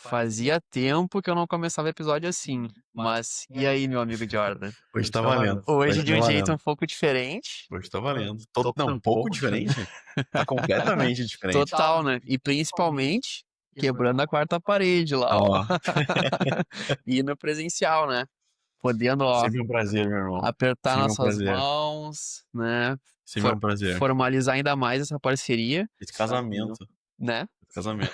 Fazia tempo que eu não começava episódio assim. Mas e aí, meu amigo Jordan? Hoje tá valendo. Hoje de tá um jeito valendo. um pouco diferente. Hoje tá valendo. Não, um pouco diferente. Tá completamente diferente. Total, né? E principalmente quebrando a quarta parede lá, ó. Ó, E no presencial, né? Podendo, ó, sempre um prazer, meu irmão. apertar Sempre um nossas prazer. mãos, né? Sempre um prazer. Formalizar ainda mais essa parceria, Esse casamento. né? Esse casamento.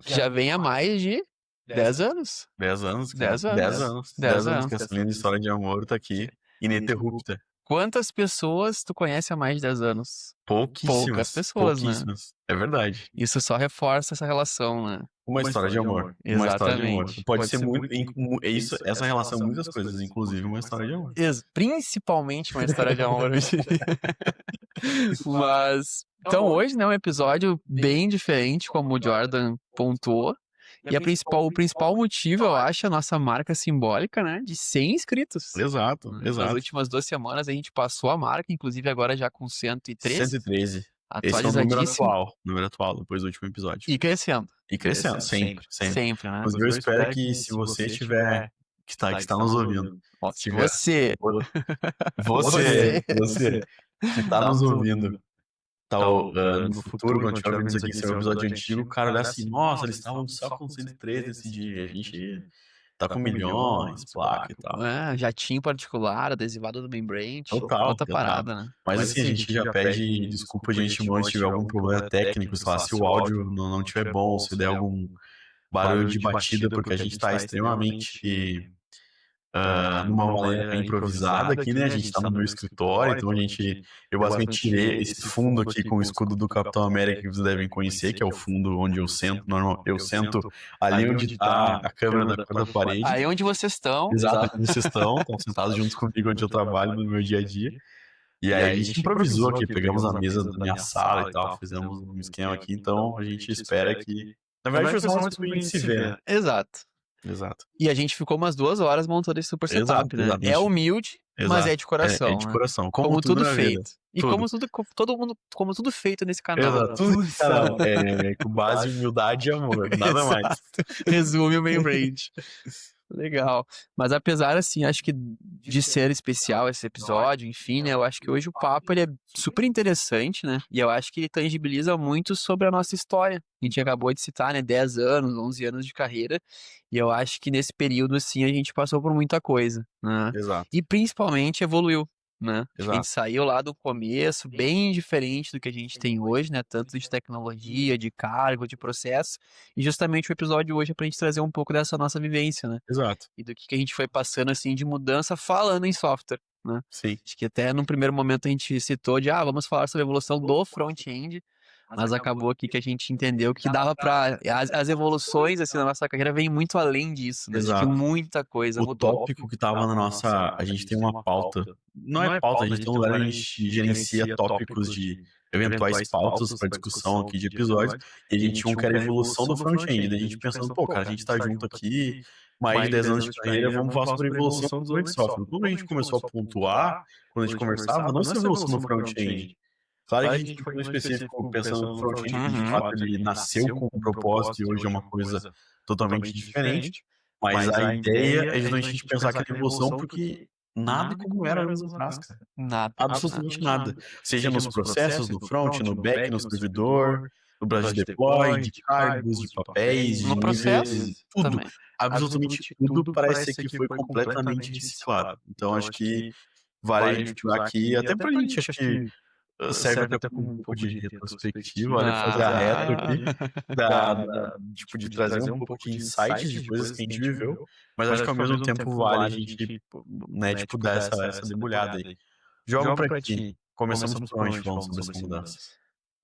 Que já vem há mais de 10 anos. 10 anos, cara. 10 anos. 10 anos. 10 10 anos anos. que essa linda história de amor tá aqui, ininterrupta. Quantas pessoas tu conhece há mais de 10 anos? Pouquíssimas. Poucas pessoas, né? Pouquíssimas. É verdade. Isso só reforça essa relação, né? Uma história de amor. Uma história de amor. Exatamente. Pode ser muito. Essa relação, muitas coisas, inclusive uma história de amor. Principalmente uma história de amor, eu diria. Mas, então hoje, né, um episódio bem diferente, como o Jordan pontuou. E o principal motivo, eu acho, é a nossa marca simbólica, né, de 100 inscritos. Exato, Nas exato. últimas 2 semanas a gente passou a marca, inclusive agora já com 113. 113. Esse é o número Atualizadíssimo. número atual, depois do último episódio. E crescendo. E crescendo, sempre. Sempre, né? Mas eu espero que se você tiver, que está nos ouvindo, Ó, se tiver, você você que tá nos ouvindo, no futuro, quando tiver ouvindo isso aqui, se é um episódio antigo, o cara olhar assim, nossa, eles estavam só com 113 nesse dia, a gente tá com milhões, placa e tal. jatinho particular, adesivado do Membrane, Total, outra total. parada, né? Mas assim, a gente já pede desculpa de antemão se tiver algum problema técnico, sei lá, se o áudio não tiver bom, se der algum barulho de batida, porque a gente tá extremamente numa maneira improvisada aqui, né? A gente tá no meu escritório, então eu basicamente tirei esse fundo aqui com o escudo do Capitão América que vocês devem conhecer, que é o fundo onde eu sento, eu sento ali onde tá a câmera da quarta parede. Aí onde vocês estão. Exato, onde vocês estão sentados juntos comigo onde eu trabalho no meu dia a dia. E aí a gente improvisou aqui, pegamos a mesa da minha sala e tal, fizemos um esquema aqui, então a gente espera que... Na verdade, foi só uma vez pra gente se ver, né? Exato. E a gente ficou umas 2 horas montando esse super setup, né? Exatamente. É humilde, mas é de coração. É de coração. Né? Como tudo feito. Vida. E tudo. como tudo feito nesse canal. Exato. Tudo nesse canal. Com base em humildade e amor. Nada mais. Resume o Membrane. Legal. Mas apesar, assim, acho que de ser especial esse episódio, enfim, né? Eu acho que hoje o papo, ele é super interessante, né? E eu acho que ele tangibiliza muito sobre a nossa história. A gente acabou de citar, né? 10 anos, 11 anos de carreira. E eu acho que nesse período, assim, a gente passou por muita coisa, né? Exato. E principalmente evoluiu. Né? A Exato. gente saiu lá do começo, bem diferente do que a gente tem hoje, né? Tanto de tecnologia, de cargo, de processo. E justamente o episódio de hoje é pra gente trazer um pouco dessa nossa vivência, né? Exato. E do que a gente foi passando, assim, de mudança falando em software, né? Sim. Acho que até num primeiro momento a gente citou de, vamos falar sobre a evolução do front-end, mas acabou aqui que a gente entendeu que dava pra... As evoluções, assim, na nossa carreira vêm muito além disso, né? Exato. Acho que muita coisa O mudou. tópico que tava na nossa... A gente tem uma pauta. Não é pauta, a gente tem um lugar onde a gente gerencia tópicos de eventuais pautas para discussão aqui de episódios. E a gente tinha um que era a evolução do front-end. Daí a gente pensando, pô, cara, a gente tá junto aqui, mais de 10 anos de carreira, vamos falar sobre a evolução do desenvolvimento de software. Quando a gente começou a pontuar, quando a gente conversava, não essa evolução do front-end. Claro que a gente foi no específico pensando no front-end, que de fato ele nasceu com um propósito e hoje é uma coisa totalmente diferente. Mas a ideia é justamente a gente pensar aquela evolução porque nada como era anos atrás, cara. Nada. Absolutamente nada. Seja nos processos, no front, no back, no servidor, no braço de deploy, de cargos, de papéis, de No processo, níveis, tudo. também. Absolutamente tudo parece que foi completamente reciclado. Então acho que vale a gente ficar aqui, até pra gente, acho que serve até como um pouco de retrospectiva, olha, fazer a reta aqui, tipo, de trazer um pouco de insights de coisas que a gente viveu, mas acho que ao mesmo tempo vale a gente, né, tipo, dar essa debulhada aí. Jogo pra ti. Começamos por onde falando sobre essa mudança?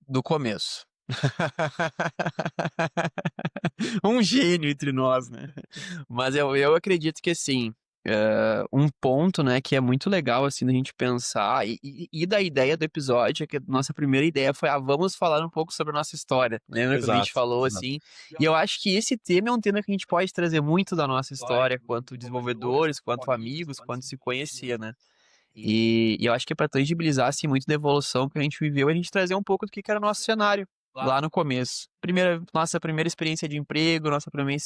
Do começo. Um gênio entre nós, né? Mas eu acredito que, assim, um ponto, né, que é muito legal, assim, da gente pensar, e da ideia do episódio, é que a nossa primeira ideia foi, vamos falar um pouco sobre a nossa história. Lembra que a gente falou, assim? E eu acho que esse tema é um tema que a gente pode trazer muito da nossa história, quanto desenvolvedores, quanto amigos, quanto se conhecia, né? E eu acho que é para tangibilizar, assim, muito da evolução que a gente viveu, a gente trazer um pouco do que era o nosso cenário, lá no começo. Nossa primeira experiência de emprego, nossa primeira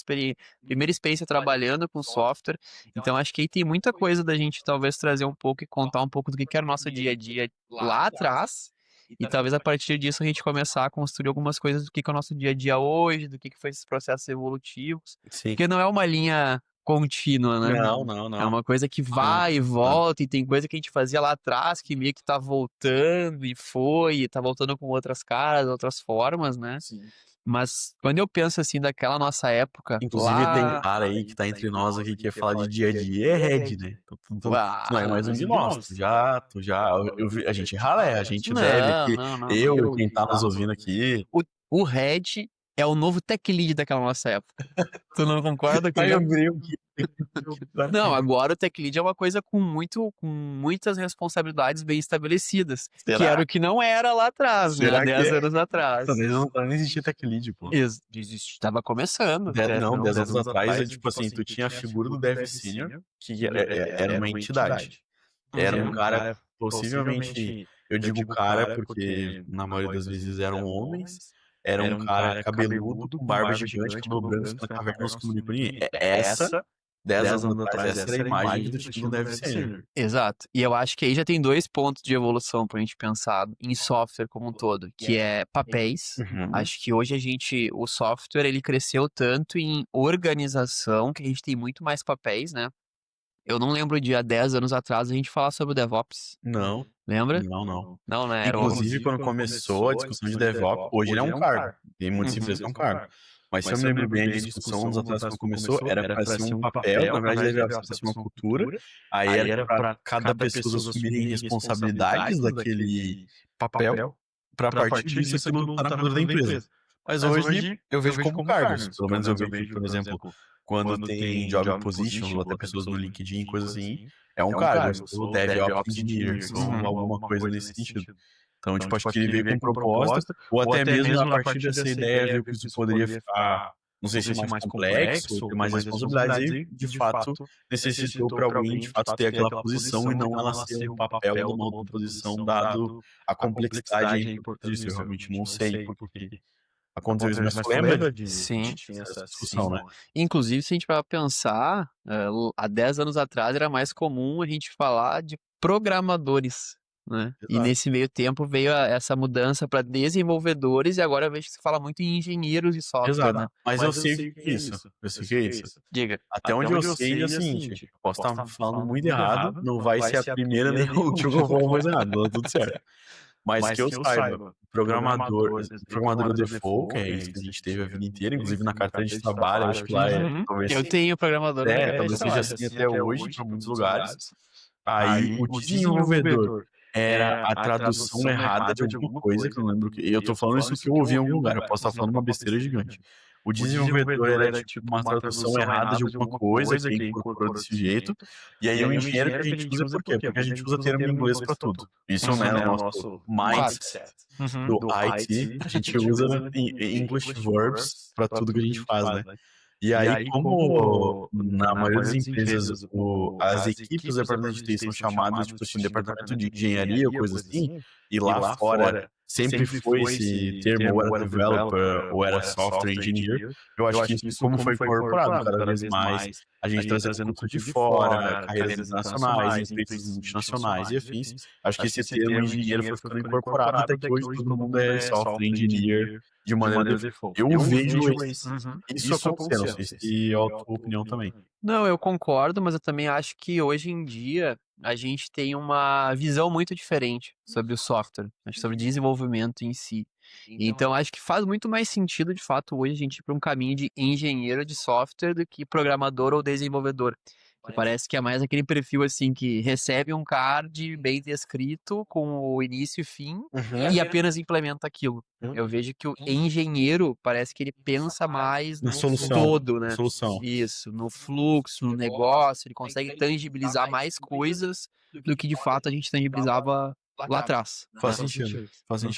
experiência trabalhando com software. Então, acho que aí tem muita coisa da gente talvez trazer um pouco e contar um pouco do que era o nosso dia a dia lá atrás. E talvez a partir disso a gente começar a construir algumas coisas do que é o nosso dia a dia hoje, do que foi esses processos evolutivos. Sim. Porque não é uma linha contínua, né? Não. É uma coisa que vai e volta, e tem coisa que a gente fazia lá atrás que meio que tá voltando e tá voltando com outras caras, outras formas, né? Sim. Mas quando eu penso assim daquela nossa época, Inclusive, tem lá. cara aí que tá entre nós aqui que quer falar de dia a dia, é Red, né? Então, tu não é mais um de nós. A gente ralé, a gente deve aqui. Não. Eu, quem tá nos ouvindo aqui. O Red é o novo tech lead daquela nossa época. Tu não concorda com Aí eu isso? brinco que. Não, agora o tech lead é uma coisa com muitas responsabilidades bem estabelecidas. Será? Que era o que não era lá atrás, né? Será Há que 10 é? anos atrás. Talvez não existia tech lead, pô. Tava começando. 10 anos atrás, é tipo assim, tu tinha a figura do Dev Senior, que era uma entidade. Era um cara, possivelmente, eu digo cara porque na maioria das vezes eram homens, era um cara cabeludo, com barba gigante, cabelo branco, na caverna não se comunica com ninguém. Essa, 10 anos atrás, essa era a imagem do time do Dev Senior. Exato. E eu acho que aí já tem 2 pontos de evolução pra gente pensar em software como um todo, que é papéis. Acho que hoje o software, ele cresceu tanto em organização, que a gente tem muito mais papéis, né? Eu não lembro de há 10 anos atrás a gente falar sobre o DevOps. Não. Lembra? Não. Não, né? Inclusive, quando começou a discussão de DevOps, hoje ele é um cargo. Tem muitas empresas que é um cargo. Mas se eu me lembro bem, a discussão anos atrás, quando começou, era para ser um papel, na verdade, DevOps era para ser uma cultura. Aí era para cada pessoa assumirem responsabilidades daquele papel, para partir disso aquilo tá na cultura da empresa. Mas hoje eu vejo como cargos. Pelo menos eu vejo, por exemplo, quando tem job position, ou até pessoas no LinkedIn, coisas assim, é um cargo. Eu sou DevOps Engineer, sou alguma coisa nesse sentido. Então, tipo, acho que ele veio com proposta, ou até mesmo a partir dessa ideia, ver que isso poderia ficar, não sei se mais complexo, ou ter mais responsabilidades, e de fato necessitou para alguém de fato ter aquela posição e não ela ser um papel de uma outra posição, dado a complexidade e a importância disso. Eu realmente não sei porque aconteceu isso, mas tu lembra de tinha essa discussão, né? Inclusive, se a gente vai pensar, há 10 anos atrás era mais comum a gente falar de programadores, né? E Exato. nesse meio tempo veio essa mudança para desenvolvedores e agora eu vejo que se fala muito em engenheiros de software, Exato. né? Mas eu sei o que é isso. Eu sei o que é isso. Diga. Até onde eu sei é o seguinte, posso estar falando muito errado, não vai ser a primeira nem a última que eu vou falar mais errado, tá tudo certo. Mas que eu saiba, programador default, que é isso que a gente teve a vida inteira, inclusive na carteira de trabalho, acho que lá talvez Eu tenho programador. talvez seja assim até hoje, para muitos lugares. Aí o desenvolvedor era a tradução errada de alguma coisa, que eu não lembro que. Eu tô falando isso que eu ouvi em algum lugar, eu posso estar falando uma besteira gigante. O desenvolvedor era tipo uma tradução errada de alguma coisa que incorporou desse jeito. E aí o engenheiro que a gente usa por quê? Porque a gente usa termo em inglês para tudo. Isso não é o nosso mindset do IT. A gente usa English verbs para tudo que a gente faz, né? E aí, como na maioria das empresas as equipes do departamento de TI são chamadas, tipo assim, departamento de engenharia ou coisa assim, e lá fora sempre foi esse termo, ou era developer, ou era software engineer, eu acho que isso, como foi incorporado cada vez mais, a gente trazendo cultura de fora, carreiras internacionais, empresas multinacionais e afins, acho que esse termo engenheiro foi ficando incorporado até que hoje todo mundo é software engineer de maneira default. Eu vejo isso acontecer, não sei se é a tua opinião também. Não, eu concordo, mas eu também acho que hoje em dia a gente tem uma visão muito diferente sobre o software, sobre o desenvolvimento em si. Então, acho que faz muito mais sentido, de fato, hoje a gente ir para um caminho de engenheiro de software do que programador ou desenvolvedor. Que parece que é mais aquele perfil assim que recebe um card bem descrito com o início e fim e apenas implementa aquilo. Eu vejo que o engenheiro parece que ele pensa mais Na no solução, todo, né? solução. Isso, no fluxo, no negócio, ele consegue tangibilizar mais coisas do que de fato a gente tangibilizava lá atrás. Faz sentido.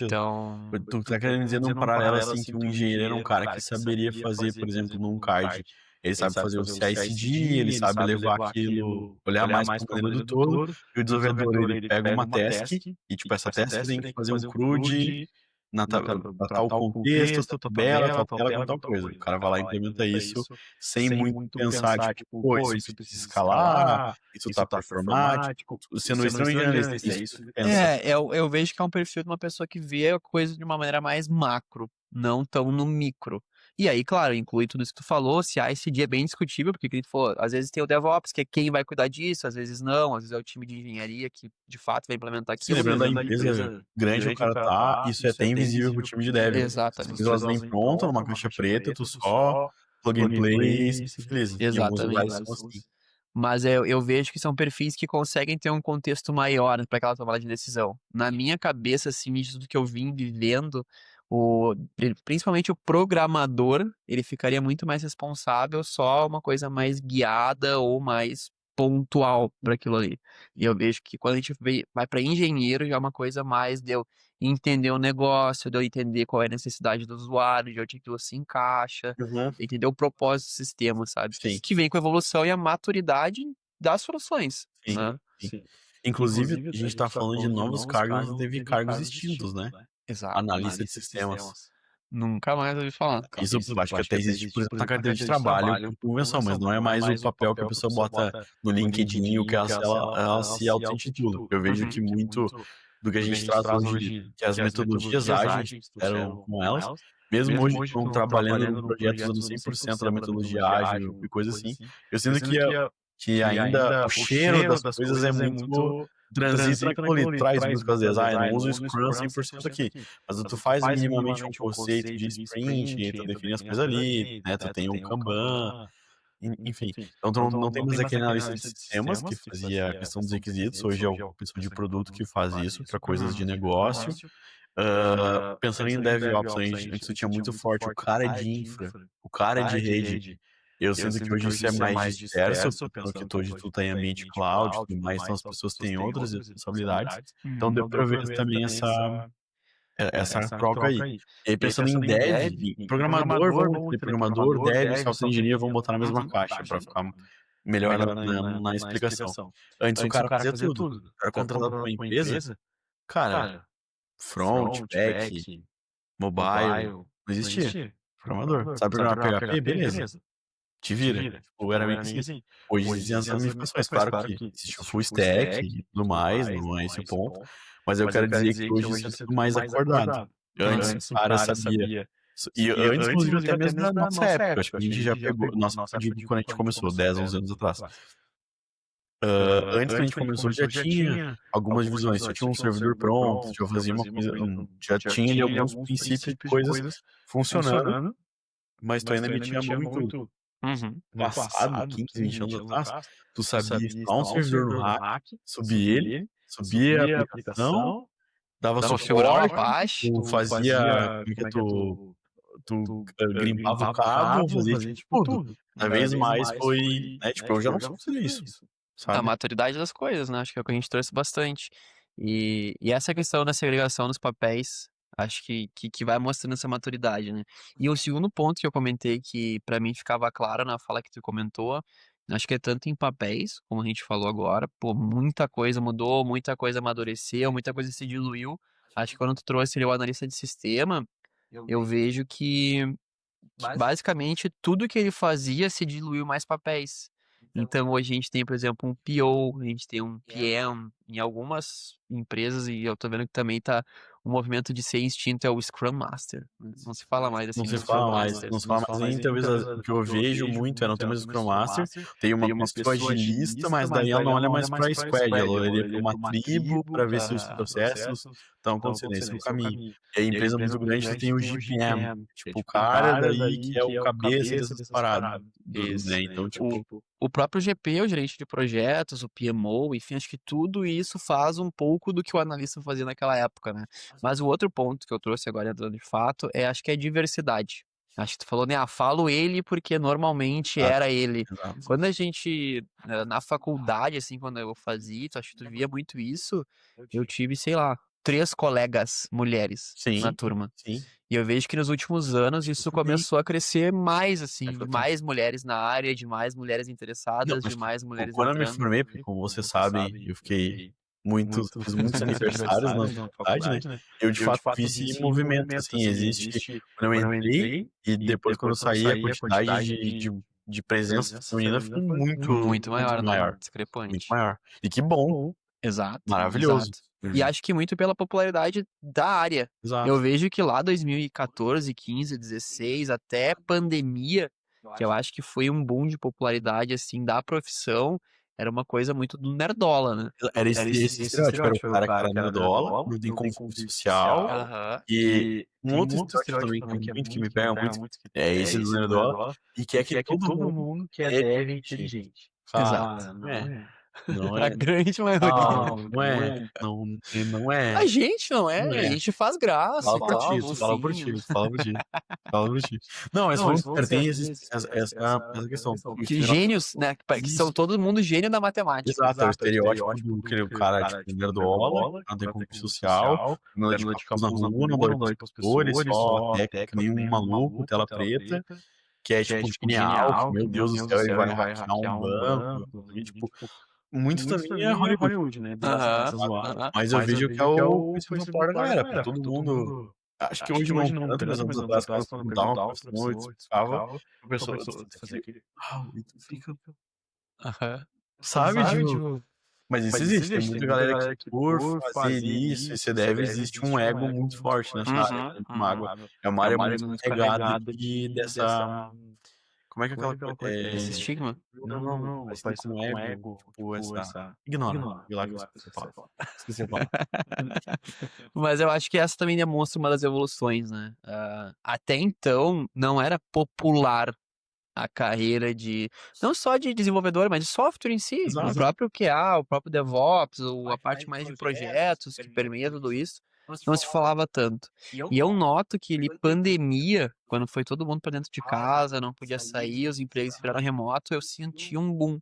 Então, Tu tá querendo dizer num paralelo assim que um engenheiro era um cara que saberia fazer, por exemplo, num card. Ele sabe fazer o CI/CD, ele sabe levar aquilo, olhar mais para o modelo do todo, e o desenvolvedor ele pega uma task, e tipo, essa task tem que fazer um CRUD pra tal contexto, tal tabela, tal tela com tal coisa. O cara vai lá e implementa isso sem muito pensar, tipo, pô, isso precisa escalar, isso tá performático, sendo extremamente generalista, é isso que tu pensa. Eu vejo que é um perfil de uma pessoa que vê a coisa de uma maneira mais macro, não tão no micro. E aí, claro, inclui tudo isso que tu falou, se a ICD é bem discutível, porque que tu falou, às vezes tem o DevOps, que é quem vai cuidar disso, às vezes não, às vezes é o time de engenharia que de fato vai implementar Se aquilo. lembrando da empresa grande, o cara tá, isso é até invisível pro time de dev. As coisas elas vêm prontas numa caixa preta, tu só plug and play e se feliz. Em alguns lugares são assim. Mas eu vejo que são perfis que conseguem ter um contexto maior para aquela tomada de decisão. Na minha cabeça, assim, de tudo que eu vim vivendo, principalmente o programador, ele ficaria muito mais responsável, só uma coisa mais guiada ou mais pontual para aquilo ali. E eu vejo que quando a gente vai para engenheiro, já é uma coisa mais de eu entender o negócio, de eu entender qual é a necessidade do usuário, de onde aquilo se encaixa, entender o propósito do sistema, sabe? Sim. Que vem com a evolução e a maturidade das soluções, Sim. né? Sim. Inclusive, a gente tá falando de novos cargos, teve cargos extintos, né? Exato. Analista de sistemas. Nunca mais ouvi falar. Isso acho que até existe, por exemplo, na carteira de trabalho por convenção, mas não é mais o papel que a pessoa bota no LinkedIn, o que ela se auto-intitula. Eu vejo que muito do que a gente traz hoje, que as metodologias ágeis eram com elas, mesmo hoje estão trabalhando em projetos usando 100% da metodologia ágil e coisa assim, eu sinto que ainda o cheiro das coisas é muito transita naquilo ali, traz muitas coisas, eu não uso o Scrum 100% aqui, mas tu faz minimamente um conceito de sprint, e tu define as coisas ali, né, tu tem o Kanban, enfim. Então tu não tem mais aquele analista de sistemas que fazia a questão dos requisitos, hoje é o pessoal de produto que faz isso para coisas de negócio. Pensando em DevOps, antes tu tinha muito forte o cara de infra, o cara de rede. Eu sinto que hoje isso é mais disperso, porque hoje tu tá em ambiente cloud, tudo mais, então as pessoas têm outras responsabilidades. Então deu pra ver também essa troca aí. E aí pensando em dev, programador, vamos ter programador, dev, software engineer, vamos botar na mesma caixa para ficar melhor na explicação. Antes o cara fazia tudo. Era contratado por uma empresa, cara, front, back, mobile, não existia. Programador. Sabe programar PHP? Beleza. Te vira. Tipo, era meio que assim. Hoje existem as ramificações. Claro que existe o full stack e tudo mais, não é esse o ponto. Mas eu quero dizer que hoje isso é tudo mais acordado. Antes o cara sabia. E antes, inclusive, até mesmo na nossa época. Acho que a gente já pegou. Nossa, eu digo quando a gente começou, 10, 11 anos atrás. Antes que a gente começou, já tinha algumas divisões. Já tinha um servidor pronto, já fazia uma coisa. Já tinha ali alguns princípios de coisas funcionando, mas tu ainda metia a mão em tudo. No passado, 15, 20 anos atrás, tu sabia instalar um servidor no rack, subir a aplicação, dava suporte, tu fazia, como que tu grimpava o cabo, fazia tipo tudo. Cada vez mais foi, né, tipo, eu já não sei fazer isso, sabe? A maturidade das coisas, né? Acho que é o que a gente trouxe bastante. E essa questão da segregação dos papéis, acho que vai mostrando essa maturidade, né? E o segundo ponto que eu comentei que pra mim ficava claro na fala que tu comentou, acho que é tanto em papéis, como a gente falou agora, pô, muita coisa mudou, muita coisa amadureceu, muita coisa se diluiu. Acho que quando tu trouxe ali o analista de sistema, eu vejo que basicamente tudo que ele fazia se diluiu mais papéis. Então hoje a gente tem, por exemplo, um PO, a gente tem um PM em algumas empresas e eu tô vendo que também tá o movimento de ser extinto é o Scrum Master. Não se fala mais assim. Não se fala mais nem talvez o que eu vejo muito é não ter mais o Scrum Master, tem uma pessoa agilista, mas daí ela não olha mais pra squad, ela olha pra uma tribo pra ver se os processos estão acontecendo, esse é o caminho. E a empresa muito grande tem o GPM, tipo o cara daí que é o cabeça dessas paradas, né? Então, tipo, o próprio GP, o gerente de projetos, o PMO, enfim, acho que tudo isso faz um pouco do que o analista fazia naquela época, né? Mas o outro ponto que eu trouxe agora entrando de fato acho que é diversidade. Acho que tu falou, né? Falo ele porque normalmente era ele. Exato. Quando a gente, na faculdade, assim, quando eu fazia, acho que tu via muito isso, eu tive, sei lá, 3 colegas mulheres na turma. Sim. E eu vejo que nos últimos anos isso começou a crescer mais, assim, de mais mulheres na área, de mais mulheres interessadas, de mais mulheres Quando eu me entrando. formei, porque como vocês sabem, eu fiquei fiz muitos aniversários na faculdade, né? Eu de fato vi esse movimento, assim, existe quando eu entrei e depois quando eu saí, a quantidade de presença feminina foi Muito maior, né? muito Discrepante. maior. E que bom, Exato, maravilhoso. exato. E acho que muito pela popularidade da área. Exato. Eu vejo que lá 2014, 15, 16, até pandemia, que eu acho que foi um boom de popularidade, assim, da profissão, era uma coisa muito do nerdola, né? Era esse estereótipo, era o cara que era nerdola, não tem convívio social. Aham. E um outro estereótipo também que me pega muito é esse do nerdola, e que é que todo mundo que é dev inteligente. Exato. Não Pra é. grande maioria. Não é. Não é. A gente não é, Não é. a gente faz graça Fala e por tal, ti, fala por docinho. ti, fala por ti. Fala por ti. Não, mas vamos tem essa questão. Que gênios, né? Que são todo mundo gênio da matemática. Exato, é o estereótipo do cara, tipo, nerdola, não tem convívio social, não anda de capuz na rua, não dá pros professores, só técnica, nenhum maluco, tela preta, que é, tipo, genial, que, meu Deus do céu, ele vai hackear um banco, e, tipo, muito também é Hollywood, né? Aham. mas eu vejo que é o principal da galera, pra todo mundo. Acho que hoje não, tanto, mas anos atrás, quando perguntava uma professor, eu explicava, a pessoa fazia aquele, e tu fica, Aham. sabe, tipo, mas isso existe, tem muita galera que por fazer isso, esse deve, existe um ego muito forte nessa área, né? É uma área muito carregada dessa, como é que é aquela coisa? Esse estigma. Não, mas tem como ego, tipo, essa... Ignora lá que eu esqueci a palavra. Mas eu acho que essa também demonstra uma das evoluções, né? Até então, não era popular a carreira não só de desenvolvedor, mas de software em si. Exato. O próprio QA, o próprio DevOps, ou a parte mais de projetos que permeia tudo isso, não se falava tanto. E eu noto que pandemia, quando foi todo mundo para dentro de casa, não podia sair, os empregos viraram remoto, eu senti um boom.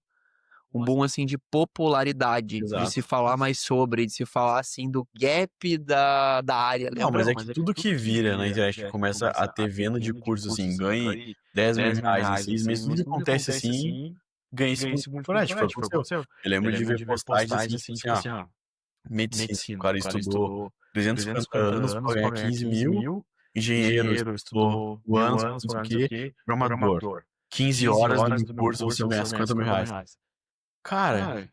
Um boom, assim, de popularidade, Exato. de se falar mais sobre, de se falar, assim, do gap da área. Não, mas é que tudo que vira na internet que começa a ter venda de cursos, assim, ganhe 10 mil reais em 6 meses, tudo que acontece assim, ganha esse boom de popularidade, foi o que aconteceu. Eu lembro de ver postagens assim, tipo assim, medicina, o cara estudou 350 anos pra ganhar 15 mil, engenheiro estudou anos, não sei o quê, programador, 15 horas do meu curso você ganha 50 mil reais. Cara,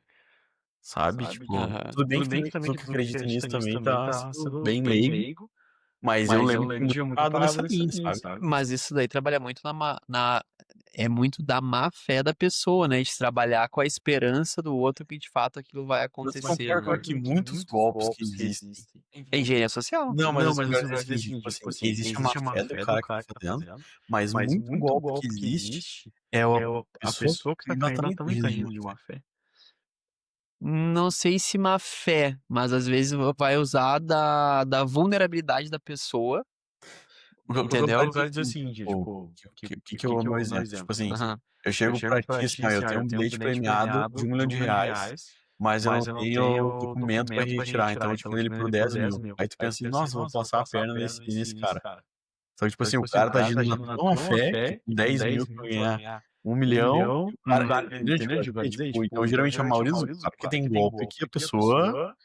sabe, tipo, tudo bem que também que acredita nisso também tá sendo bem leigo, mas eu lembro que tinha muito nessa linha, sabe? Mas isso daí trabalha muito é muito da má fé da pessoa, né? De trabalhar com a esperança do outro que de fato aquilo vai acontecer. Mas concordo que muitos golpes que existem. É engenharia social. Não, mas eu quero dizer tipo assim, existe uma fé do cara que tá fazendo, mas muito golpe que existe é a pessoa que tá também tá indo de má fé. Não sei se má fé, mas às vezes vai usar da vulnerabilidade da pessoa. Entendeu? Eu quero dizer assim, tipo, que é o meu exemplo? Tipo assim, eu chego pra ti assim, eu tenho um bilhete premiado de R$1 milhão, mas eu não tenho documento pra retirar, então eu te vendo ele por 10 mil. Aí tu pensa assim, nossa, vou passar a perna nesse cara. Só que, tipo assim, o cara tá agindo na tua fé, que 10 mil pra ganhar 1 milhão, o cara, entendeu? Tipo, então, geralmente, a maioria dos golpes que tem golpe que a pessoa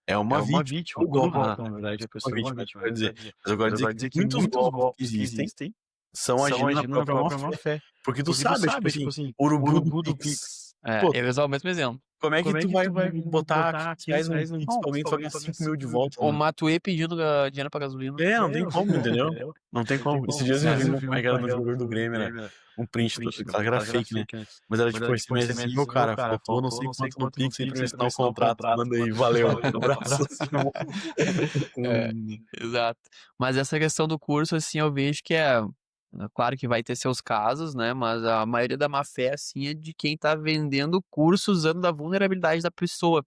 é uma vítima. O golpe, na verdade, a pessoa é uma vítima, quer dizer. Mas eu quero dizer que muitos golpes que existem são agindo na própria má fé. Porque tu sabe, tipo assim, urubu do Pix. Eu ia usar o mesmo exemplo. Como é que tu vai botar 15 reais no Pix pra alguém que só ganha 5 mil de volta? Ou Matuê pedindo dinheiro pra gasolina. Não tem como, entendeu? Não tem como. Esses dias eu vi como é que era no jogador do Grêmio, né? Um print, claro que era fake, né? Mas era tipo esse mês assim, o cara faltou não sei quanto no Pix aí pra eu assinar o contrato, manda aí, valeu, um abraço. Exato. Mas essa questão do curso, assim, eu vejo que claro que vai ter seus casos, né? Mas a maioria da má fé, assim, é de quem tá vendendo curso usando da vulnerabilidade da pessoa.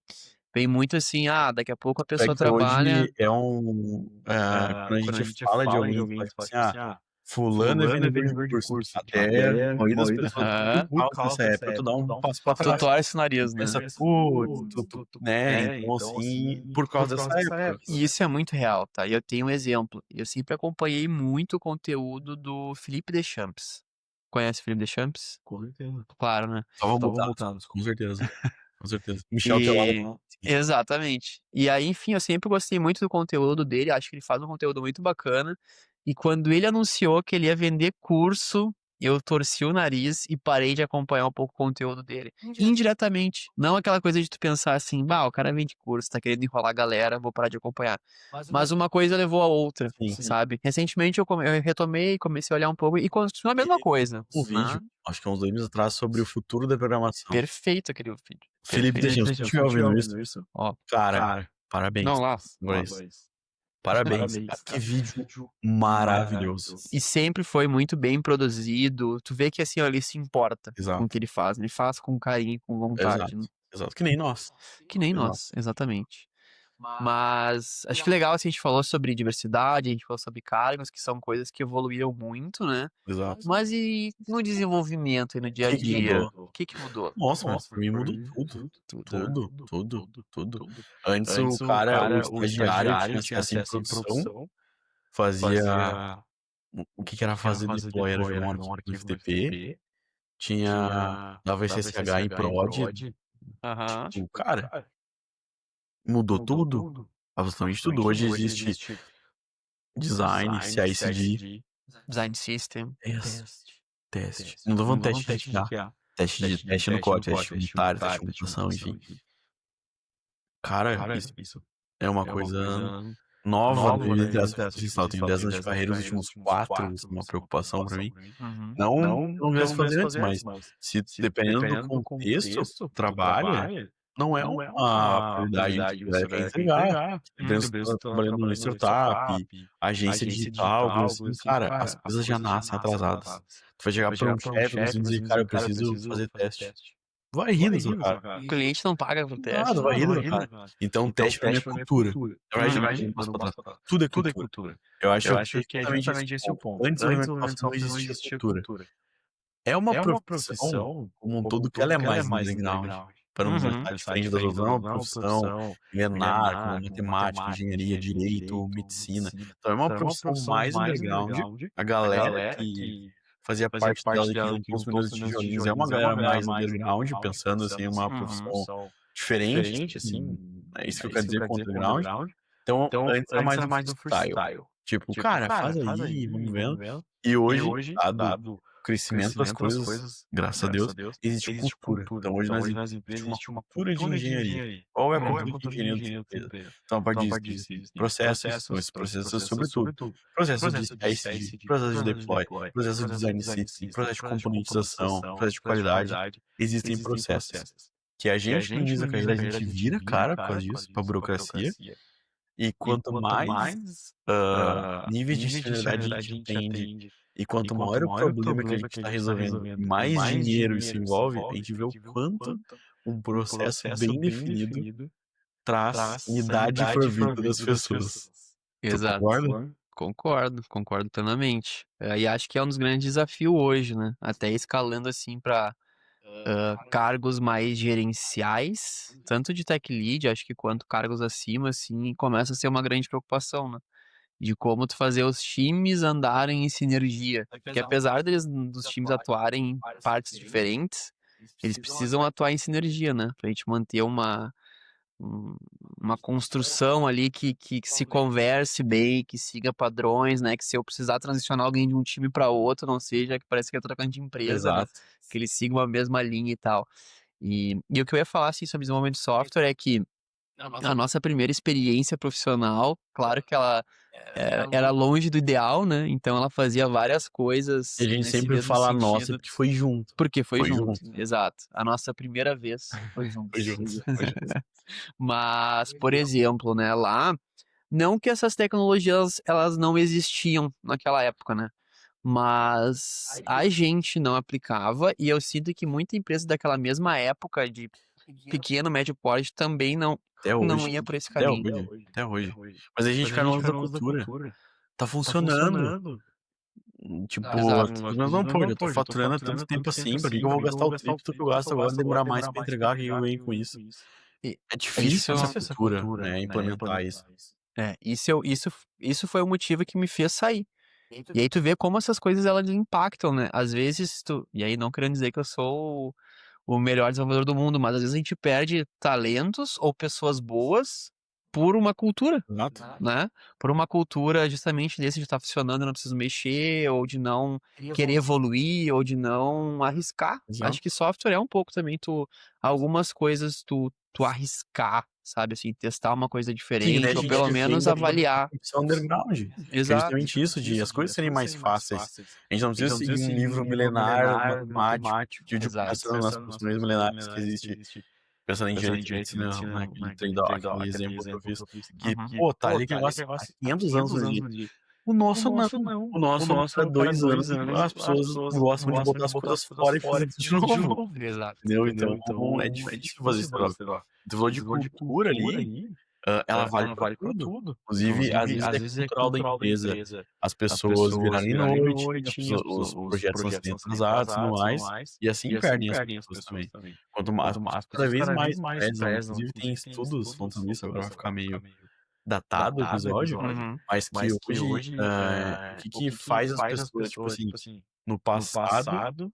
Vem muito assim, daqui a pouco a pessoa trabalha... Hoje quando a gente fala de alguém, fala assim, fulano é vendedor de curso. Até a maioria das pessoas por causa dessa época, tu dá um passo pra trás. Tu torce o nariz, né? Pensa, né? Então, assim, por causa dessa época. E isso é muito real, tá? E eu tenho um exemplo. Eu sempre acompanhei muito o conteúdo do Felipe Deschamps. Conhece o Felipe Deschamps? Com certeza. Claro, né? Estavam multados, com certeza. Com certeza. Michel Teló. E... Exatamente. E aí, enfim, eu sempre gostei muito do conteúdo dele, acho que ele faz um conteúdo muito bacana. E quando ele anunciou que ele ia vender curso, eu torci o nariz e parei de acompanhar um pouco o conteúdo dele. Indiretamente. Não aquela coisa de tu pensar assim, bah, o cara vende curso, tá querendo enrolar a galera, vou parar de acompanhar. Mas uma coisa levou a outra, Sim. sabe? Recentemente eu retomei, comecei a olhar um pouco e continua a mesma coisa. Um vídeo, acho que há uns 2 meses atrás, sobre o futuro da programação. Perfeito aquele vídeo. Felipe Tejano, se tu estiver ouvindo isso, Ó, cara, parabéns. não, lá. Parabéns. Que vídeo maravilhoso. E sempre foi muito bem produzido. Tu vê que assim, ó, ele se importa com Exato. o que ele faz. Ele faz com carinho, com vontade. Né? Exato. Que nem nós. Que nem Exato. nós, exatamente. Mas acho que legal, assim, a gente falou sobre diversidade, a gente falou sobre cargos, que são coisas que evoluíram muito, né? Exato. Mas e no desenvolvimento e no dia a dia? O que mudou? Nossa, mas pra mim mudou tudo. Tudo. Antes o estagiário tinha acesso em produção, fazia o que era fazer deploy, era jogar um arquivo no FTP, dava SSH em prod, Aham. tipo, cara, mudou tudo, absolutamente tudo. Hoje existe design, CI/CD, Design system. teste. Não tô falando teste de QA, teste no código, teste unitário, teste de mutação, enfim. Cara, isso é uma coisa nova, né? Eu tenho 10 anos de carreira, os últimos 4, isso é uma preocupação pra mim. Uhum. Não quisesse fazer antes, mas se dependendo do contexto, do trabalho, não é uma prioridade. A gente quer entregar. Empresa que tá trabalhando no startup, agência digital, coisa assim, cara, as coisas já nascem atrasadas. Tu vai chegar pra um chefe e dizer, cara, eu preciso fazer teste. Vai rir da sua cara. O cliente não paga pro teste. Nada, vai rir da sua cara. Então, teste pra mim é cultura. Na verdade, não posso botar. Tudo é cultura. Eu acho que é exatamente esse o ponto. Antes do movimento software não existia cultura. É uma profissão, como um todo, que ela é mais underground. Para não dizer que diferente das outras, não é uma profissão milenar, como matemática, engenharia, direito, medicina. Então é uma profissão mais underground. A galera que fazia parte dela e que juntou os primeiros tijolinhos é uma galera mais underground, pensando assim, uma profissão diferente, assim, é isso que eu quero dizer com underground. Então, antes era mais um freestyle. Tipo, cara, faz aí, vamos vendo. E hoje, dado o crescimento das coisas, graças a Deus, existe cultura. Então, hoje nas empresas existe uma cultura de engenharia. Qual é a cultura de engenharia da empresa? Então, a partir disso, processos, são esses processos sobretudo. Processo de CI/CD, processo de deploy, processo de design system, processo de componentização, processo de qualidade. Existem processos que a gente no início da carreira, a gente vira cara por causa disso, pra burocracia. E quanto mais níveis de senioridade a gente atende, e quanto maior o problema que a gente está resolvendo, mais dinheiro isso envolve, a gente vê o quanto um processo bem definido traz sanidade para a vida das pessoas. Exato. Concordo plenamente. E acho que é um dos grandes desafios hoje, né? Até escalando assim para cargos mais gerenciais, tanto de tech lead, acho que quanto cargos acima, assim, começa a ser uma grande preocupação, né? De como tu fazer os times andarem em sinergia. Porque apesar dos times atuarem em partes diferentes, eles precisam atuar em sinergia, né? Pra gente manter uma construção ali que se converse bem, que siga padrões, né? Que se eu precisar transicionar alguém de um time para outro, não seja que parece que eu tô trocando de empresa, né? Que eles sigam a mesma linha e tal. E o que eu ia falar assim, sobre desenvolvimento de software é que a nossa primeira experiência profissional, claro que ela era longe do ideal, né? Então ela fazia várias coisas. E a gente sempre fala nossa, porque foi junto. Porque foi junto, exato. A nossa primeira vez foi junto. Mas, por exemplo, né, lá, não que essas tecnologias elas não existiam naquela época, né? Mas a gente não aplicava e eu sinto que muita empresa daquela mesma época de pequeno, médio porte também não ia por esse caminho. Até hoje. Mas a gente cai no uso da cultura. Tá funcionando. Tipo, mas não, pô, eu tô faturando há tanto tempo assim, pra que eu vou gastar o triplo que eu gasto agora, demorar mais pra entregar, que eu venho com isso. É difícil essa cultura, né, implementar isso. Isso foi o motivo que me fez sair. E aí tu vê como essas coisas elas impactam, né? Às vezes e aí não querendo dizer que eu sou o melhor desenvolvedor do mundo, mas às vezes a gente perde talentos ou pessoas boas por uma cultura, Exato. né? Por uma cultura justamente desse de estar funcionando, eu não preciso mexer, ou de não querer evoluir, ou de não arriscar. Exato. Acho que software é um pouco também algumas coisas tu arriscar, sabe? Assim, testar uma coisa Sim, né, diferente, a ou gente pelo menos vem da avaliar. profissão underground, que é Exato. justamente isso, de as coisas serem mais fáceis. A gente não precisa seguir um livro milenar matemático, de Exato. pensando nas funções milenares que existe, pensando em direito de medicina, naquele trade-off, aquele exemplo que eu fiz, que, Uhum. pô, tá ali que negócio há 500 anos no dia. O nosso não. O nosso, a cada 2 anos, as pessoas gostam de botar as coisas fora e fazer de novo. Exato. Entendeu? Então, é difícil fazer esse troço. Tu falou de cultura ali, ela vale pra tudo. Inclusive, às vezes é cultural da empresa as pessoas virarem noite, os projetos não serem atrasados e tudo mais, e assim perdem as pessoas também. Quanto mais, as pessoas cada vez mais prezam, inclusive tem estudos falando sobre isso, agora vai ficar meio datado o episódio, Uhum. mas que hoje, o que faz as pessoas, tipo assim, no passado,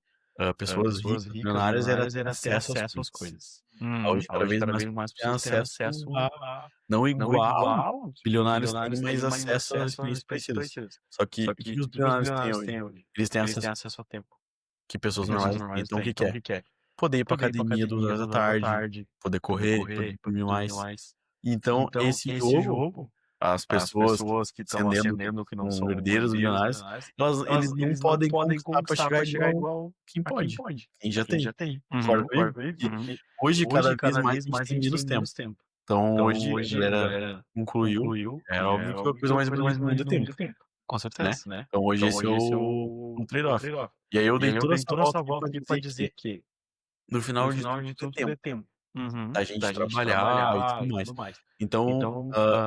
pessoas ricas, milionárias, era ter acesso às coisas. Hoje, cada vez mais pessoas têm acesso a, não igual bilionários têm, mas acesso a experiências parecidas. Só que o que os bilionários têm hoje? Eles têm acesso ao tempo que pessoas normais não têm. Então, o que que é? Poder ir pra academia 2 horas da tarde, poder correr, poder dormir mais. Então, esse jogo, as pessoas que estão ascendendo, que são herdeiros milionários, eles não podem conquistar pra chegar igual quem pode, quem já tem. Concorda comigo? E hoje, cada vez mais, a gente tem menos tempo. Então, hoje, a galera concluiu, é óbvio que a coisa mais bonita do mundo é tempo, Com né? certeza. Então, hoje esse é um trade-off. E aí eu dei toda essa volta aqui pra dizer que, no final de tudo, é tempo. Uhum. Da gente trabalhar e tudo mais. Então,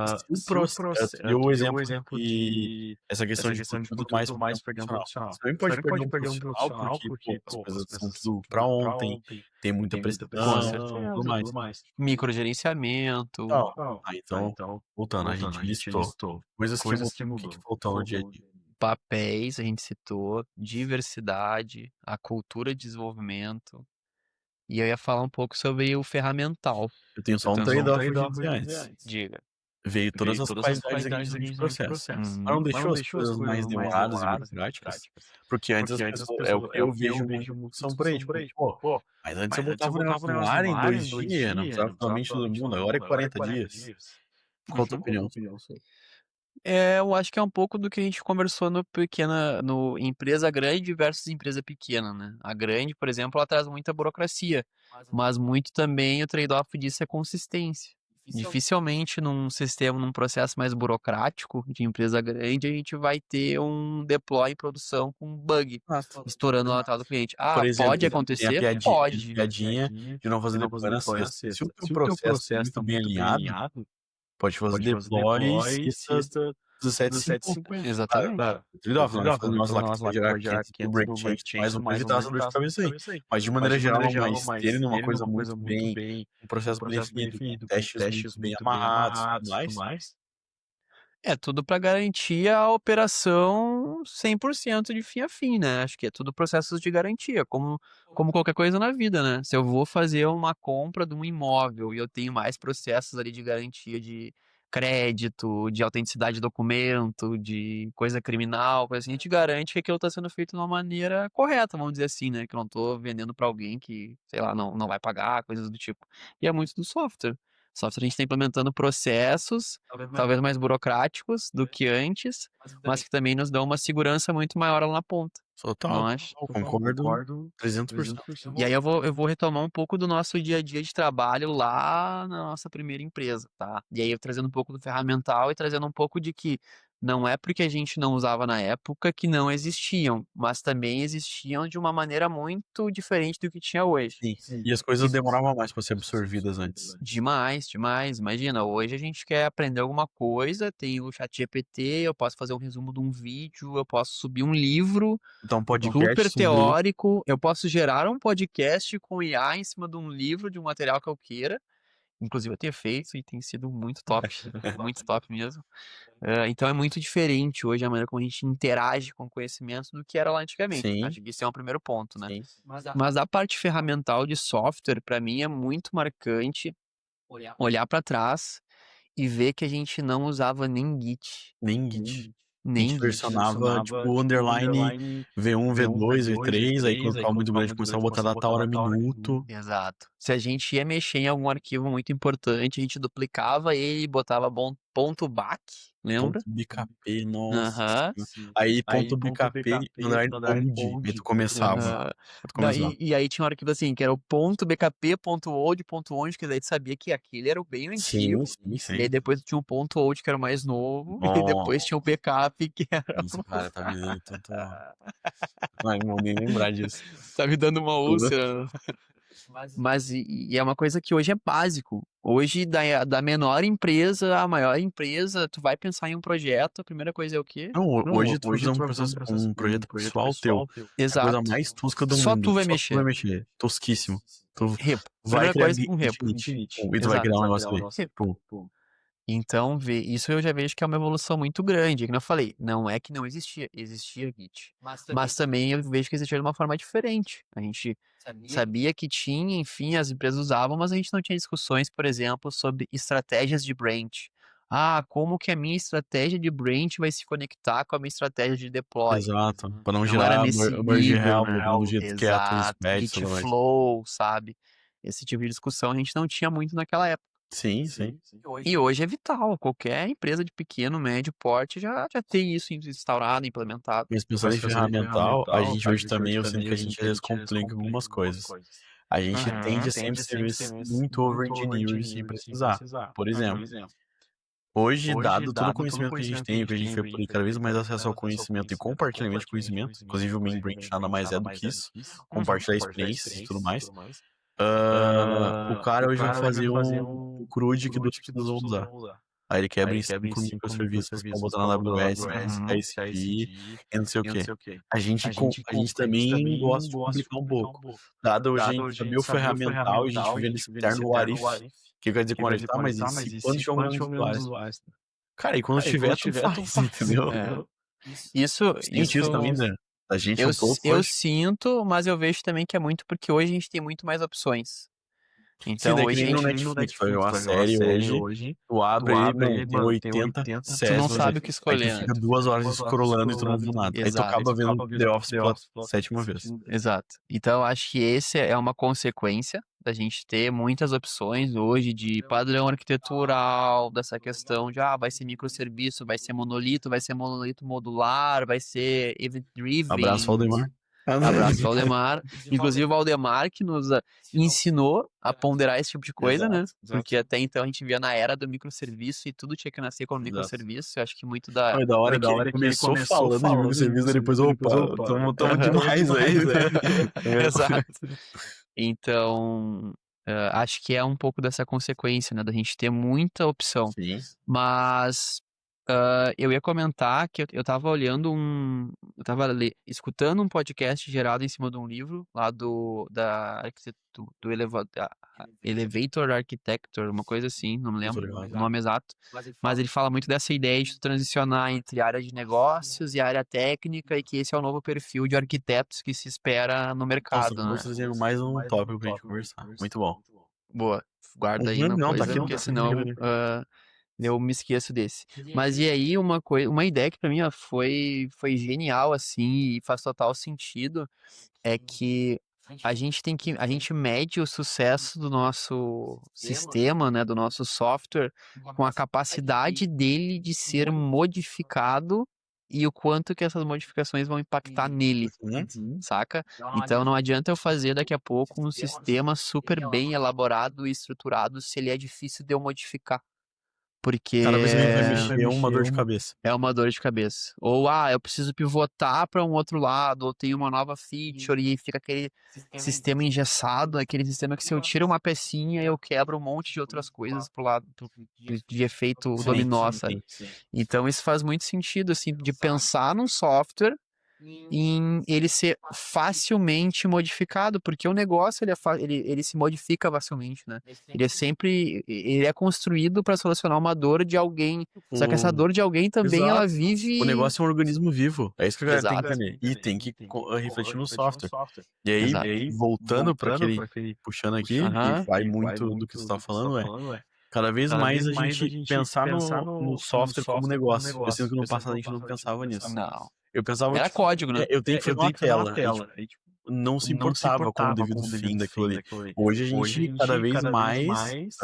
se o processo, tu deu o exemplo que essa questão de por tudo mais perder um profissional. Você também pode perder um profissional porque, pô, as coisas são tudo pra ontem, tem muita pressão Com e certeza. tudo mais. Microgerenciamento. Então, voltando, a gente listou coisas que mudam, o que faltou no dia a dia. Papéis, a gente citou, diversidade, a cultura de desenvolvimento. E eu ia falar um pouco sobre o ferramental. Eu tenho só um trade-off pra te dizer antes. Diga. Veio todas as qualidades da revisão de processo, mas não deixou as coisas mais demoradas e burocráticas, porque antes as pessoas, é o que eu vejo muito discussão por aí, tipo, pô, mas antes eu botava o negócio no ar em 2 dias, não precisava ficar na mente de todo mundo, agora é 40 dias. Qual a tua opinião? Eu acho que é um pouco do que a gente conversou no empresa grande versus empresa pequena, né? A grande, por exemplo, ela traz muita burocracia, mas muito também o trade-off disso é consistência. Dificilmente num sistema, num processo mais burocrático de empresa grande, a gente vai ter um deploy em produção com bug estourando lá na tela do cliente. Por exemplo, Pode tem a acontecer? piadinha Pode. de não fazer deploy na sexta. Se o teu processo tá muito bem alinhado, pode fazer deploy sexta 17h50. Exatamente. Claro, trade-off, não vai fazer nós lá que vai gerar 500 do break change, mais um pra evitar essa dor de cabeça aí. Mas de maneira geral, uma esteira numa coisa muito bem, um processo bem definido, com testes muito bem amarrados e tudo mais. É tudo para garantir a operação 100% de fim a fim, né? Acho que é tudo processos de garantia, como qualquer coisa na vida, né? Se eu vou fazer uma compra de um imóvel e eu tenho mais processos ali de garantia de crédito, de autenticidade de documento, de coisa criminal, coisa assim, a gente garante que aquilo está sendo feito de uma maneira correta, vamos dizer assim, né? Que eu não estou vendendo para alguém que, sei lá, não vai pagar, coisas do tipo. E é muito do software. Software a gente está implementando processos talvez mais burocráticos do que antes, mas que também nos dão uma segurança muito maior lá na ponta. Total, Não acha? eu concordo 300%. E aí eu vou retomar um pouco do nosso dia a dia de trabalho lá na nossa primeira empresa, tá? E aí eu trazendo um pouco do ferramental e trazendo um pouco de que não é porque a gente não usava na época que não existiam, mas também existiam de uma maneira muito diferente do que tinha hoje. Sim. E as coisas demoravam mais pra ser absorvidas antes. Demais, demais. Imagina, hoje a gente quer aprender alguma coisa, tem o ChatGPT, eu posso fazer um resumo de um vídeo, eu posso subir um livro Então, podcast super sobre teórico, eu posso gerar um podcast com IA em cima de um livro, de um material que eu queira, inclusive eu ter feito e tem sido muito top, muito top mesmo. Então é muito diferente hoje a maneira como a gente interage com o conhecimento do que era lá antigamente. Sim, Acho que esse é um primeiro ponto, né? sim. Mas a parte ferramental de software, para mim, é muito marcante olhar para trás e ver que a gente não usava nem Git, Nem Git. A nem gente Git. versionava, tipo, underline V1, V2, V3, aí quando ficava muito grande começava a botar data, hora, minuto. Exato. Se a gente ia mexer em algum arquivo muito importante, a gente duplicava ele e botava ponto .back, lembra? Ponto BKP, nossa Aham. senhora. Aí ponto BKP, underline old, aí tu começava. Aham. Aí tu Não, começava. e aí tinha um arquivo assim, que era o ponto .bkp, ponto .old, ponto .onde, que daí tu sabia que aquele era o bem antigo. Sim, sim, E aí sim. depois tinha o ponto .old, que era o mais novo. E depois tinha o Nossa, backup, que era isso, cara, tá me dando tanto. Ai, não vou nem lembrar disso. tá me dando uma úlcera. Mas é uma coisa que hoje é básico. Hoje, da menor empresa à maior empresa, tu vai pensar em um projeto, a primeira coisa é o quê? Não, hoje tu vai fazer um projeto pessoal teu. É a coisa Exato. mais tosca do Só mundo. tu vai Só tu vai mexer. mexer. Tosquíssimo. Tu Repo. vai Primeira criar coisa, um repo. Infinite. E tu vai Exato. criar um negócio ali. Repo. Pum. Então, isso eu já vejo que é uma evolução muito grande. Como eu falei, não é que não existia, existia Git. Mas também eu vejo que existia de uma forma diferente. A gente sabia que tinha, enfim, as empresas usavam, mas a gente não tinha discussões, por exemplo, sobre estratégias de branch. Ah, como que a minha estratégia de branch vai se conectar com a minha estratégia de deploy? Exato. Pra não Não era gerar nesse merge nível, real né? do jeito que é a tua Exato. spec e Git tudo mais. flow, sabe? Esse tipo de discussão a gente não tinha muito naquela época. Sim, sim. E hoje é vital. Qualquer empresa de pequeno, médio porte já tem isso instaurado, implementado. Mas pensando em ferramental, a gente hoje também, eu sinto que a gente às vezes complica algumas coisas. A gente tende a sempre ser muito over-engineered sem precisar. Por exemplo, hoje, dado todo o conhecimento que a gente tem, que a gente vê por aí, cada vez mais acesso ao conhecimento e compartilhamento de conhecimento, inclusive o Mainbrain nada mais é do que isso, compartilhar experiências e tudo mais. O cara hoje vai fazer um CRUD que duas pessoas vão usar. Aí ele quebra em 5 microserviços pra botar na AWS, ICP e não sei o quê. A gente também gosta de complicar um pouco. Dado hoje a gente saber o ferramental, a gente vive nesse eterno what if. O que quer dizer com what if? Tá, mas e se quando tiver 1 milhão de usuários? Cara, e quando tiver, tu faz, entendeu? Isso Sente isso também, né? A gente eu, um pouco eu hoje. sinto, mas eu vejo também que é muito porque hoje a gente tem muito mais opções. Sim, Então daí que hoje a nem no gente Netflix, vai ver uma série hoje, tu abre ele, mano, tem 80 tu não séries, sabe o que aí tu escolher, né? fica 2 horas scrollando e tu não viu nada. Aí tu Exato. acaba vendo The Office pela 7ª vez. Exato. Então, eu acho que esse é uma consequência da gente ter muitas opções hoje de padrão arquitetural, dessa questão de, vai ser microserviço, vai ser monolito modular, vai ser event-driven. Abraço, Valdemar. Abraço, Valdemar. Inclusive, o Valdemar que nos ensinou a ponderar esse tipo de coisa, né? Exato. Porque até então a gente via na era do microserviço e tudo tinha que nascer como microserviço. Eu acho que muito Não, e da hora que ele começou falando de microserviço, depois, opa, tamo demais aí. Exato. Então, acho que é um pouco dessa consequência, né? Da gente ter muita opção. Sim. Mas eu ia comentar que eu tava olhando eu tava escutando um podcast gerado em cima de um livro lá do Elevator Architecture, uma coisa assim, não me lembro o nome exato. Mas ele fala muito dessa ideia de tu transicionar entre área de negócios e área técnica e que esse é o novo perfil de arquitetos que se espera no mercado, Nossa, né? vou trazer mais um tópico pra gente conversar. Muito bom. Boa, guarda aí uma Não, coisa, tá aqui, porque senão eu me esqueço desse. Mas e aí, uma ideia que pra mim foi genial, assim, e faz total sentido, é que a gente mede o sucesso do nosso sistema, né, do nosso software, com a capacidade dele de ser modificado e o quanto que essas modificações vão impactar nele, saca? Então não adianta eu fazer daqui a pouco um sistema super bem elaborado e estruturado se ele é difícil de eu modificar. Porque Cada vez que a gente vai mexer é uma dor de cabeça. é uma dor de cabeça. Ou, eu preciso pivotar para um outro lado, ou tem uma nova feature e fica aquele sistema engessado, aquele sistema que se eu tiro uma pecinha, eu quebro um monte de outras coisas pro lado de efeito dominó, sabe? Então isso faz muito sentido, assim, de pensar num software em ele ser facilmente modificado, porque o negócio ele se modifica facilmente, né? Ele é construído para solucionar uma dor de alguém, só que essa O... dor de alguém também ela Exato. O vive. negócio é um organismo vivo. É isso que a galera tem que Exato, entender. E tem que refletir no software. E aí, exato. voltando para aquele, puxando aqui, e Aham, vai muito do que você tá falando, cada vez mais a gente pensar no software como negócio. Eu sinto que no passado a gente não pensava nisso. não. Eu pensava, Era tipo, código, né? eu tenho que fazer uma tela. Aí, tipo, não se importava com o devido fim daquilo ali. Hoje a gente, cada vez mais,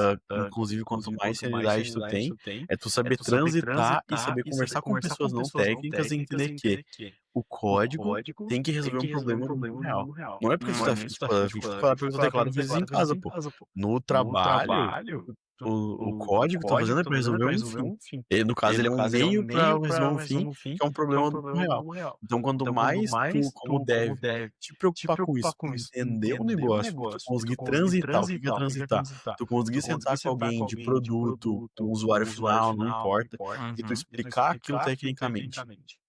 inclusive quanto mais seriedade tu tem, é tu saber transitar e saber conversar com pessoas não técnicas e entender que o código tem que resolver um problema no mundo real. Não é porque tu tá, tipo, a gente falar porque o teclado fez isso em casa, pô. No trabalho, o código que tá fazendo é pra resolver um fim. E, no caso, ele é um meio pra resolver um fim, que é um problema do mundo real. Então, quanto mais tu, como dev, te preocupar com isso, com entender o negócio, tu conseguir transitar, o que é transitar? Tu conseguir sentar com alguém de produto, um usuário final, não importa, e tu explicar aquilo tecnicamente.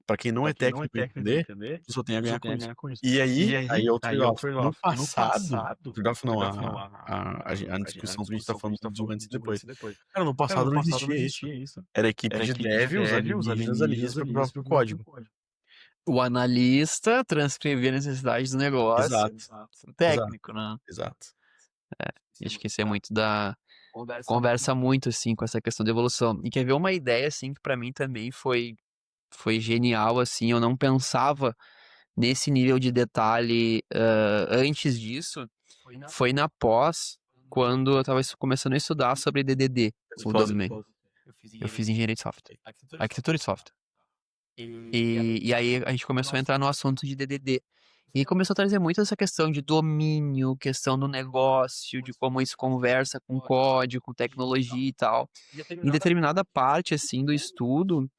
Pra quem não é técnico entender, tu só tem a ganhar com isso. E aí é o trade-off. No passado, trade-off não, a discussão que a gente tá falando do antes e depois. Cara, no passado não existia isso. Era a equipe de dev, os alienígenas ali se preocupavam com o código. O analista transcrevia necessidades do negócio. Exato. Técnico, né? Exato. Acho que isso é muito da. Conversa muito, assim, com essa questão de evolução. E quer ver uma ideia, assim, que pra mim também foi genial, assim. Eu não pensava nesse nível de detalhe antes disso. Foi na pós, quando eu tava começando a estudar sobre DDD, o domain. Eu fiz engenharia de software. Arquitetura de software. E aí a gente começou a entrar no assunto de DDD. E começou a trazer muito essa questão de domínio, questão do negócio, de como isso conversa com código, com tecnologia e tal. Em determinada parte, assim, do estudo,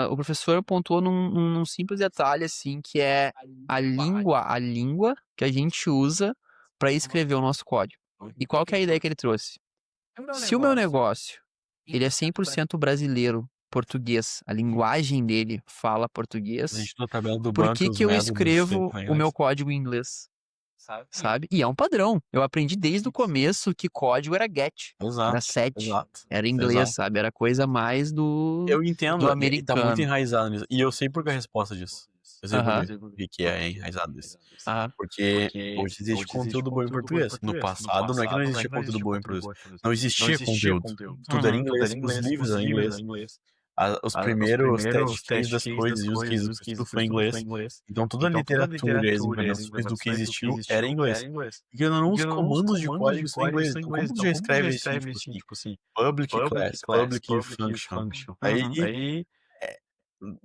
o professor pontuou num simples detalhe, assim, que é a língua que a gente usa para escrever o nosso código. E qual que é a ideia que ele trouxe? Se o meu negócio, ele é 100% brasileiro, português, a linguagem dele fala A português, gente na tabela do por banco, que os que eu métodos escrevo sempre o meu código em inglês? Sabe? E é um padrão. Eu aprendi desde o começo que código era get, era Exato, set, exato. era inglês, sabe? Era coisa mais do Eu entendo, e tá muito americano. enraizado nisso. E eu sei por que a resposta disso. Eu sei Aham, por que é enraizado nisso. aham. Porque hoje existe conteúdo bom em português. No passado, não é que não existia conteúdo bom em português. Não existia conteúdo. Tudo era em inglês, os livros eram em inglês. Os primeiros test cases das coisas, use cases, tudo foi em inglês. Então toda a literatura e as implementações do que existiu era em inglês. E não, os comandos de código são em inglês. Então como tu já escreve assim, tipo assim, public class, public function. Aí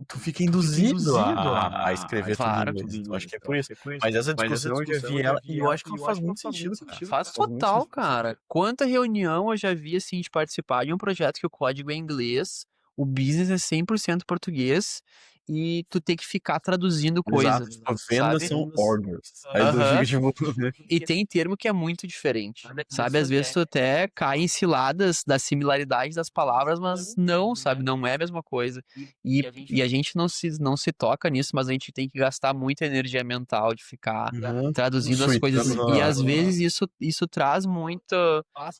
tu fica induzido a escrever tudo em Claro. inglês. Então acho que é por isso. Mas essa discussão eu já vi ela e eu acho que ela faz muito sentido, cara. Faz muito total, sentido. cara. Quanta reunião eu já vi, assim, de participar de um projeto que o código é inglês, o business é 100% português, e tu tem que ficar traduzindo coisa, Exato. As vendas sabe? são orders. Aí tu Aham. fica tipo... E tem termo que é muito diferente, sabe? Às vezes tu até cai em ciladas da similaridade das palavras, mas não, sabe? Não é a mesma coisa. E a gente não se toca nisso, mas a gente tem que gastar muita energia mental de ficar traduzindo as coisas. E às vezes isso traz muito,